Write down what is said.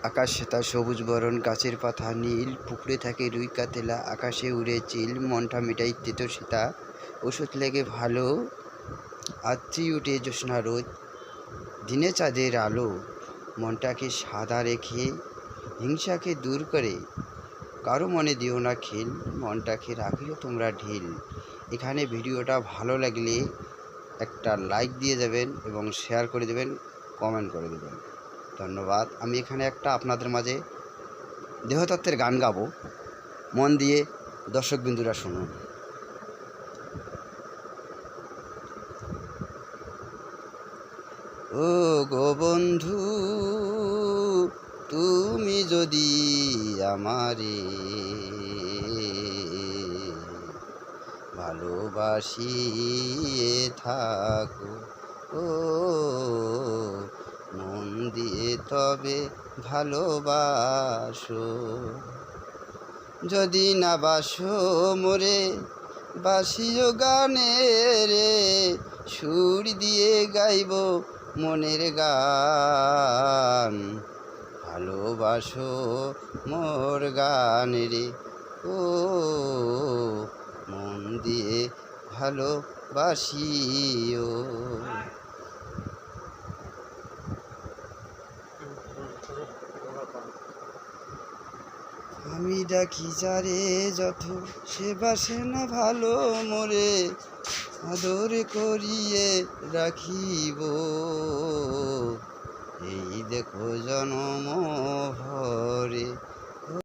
আকাশ শ্বেতা সবুজ বরণ, গাছের পাতা নীল, পুকুরে থাকে রুই কাতলা, আকাশে উড়ে চিল, মনটা মেটাই তেতো সীতা, ওষুধ লেগে ভালো, আত্রি উঠে জ্যোৎস্না রোদ, দিনে চাঁদের আলো, মনটাকে সাদা রেখে হিংসাকে দূর করে, কারো মনে দিও না খেল, মনটাকে রাখিও তোমরা ঢিল। এখানে ভিডিওটা ভালো লাগলে একটা লাইক দিয়ে যাবেন এবং শেয়ার করে দেবেন, কমেন্ট করে দেবেন। ধন্যবাদ। আমি এখানে একটা আপনাদের মাঝে দেহতত্ত্বের গান গাবো, মন দিয়ে দর্শকবিন্দুরা শুনুন। ও গো বন্ধু, তুমি যদি আমারে ভালোবাসিয়ে থাকো, ও মন দিয়ে তবে ভালোবাসো। যদি না বাসো মোরে, বাসিও গানে রে, সুর দিয়ে গাইব মনের গান। ভালোবাসো মোর গান রে, ও মন দিয়ে ভালোবাসিও। আমি ডাকি যারে যত, সে বাসে না ভালো মোরে, আদর করিয়ে রাখিব। এই দেখো জনম ভরে,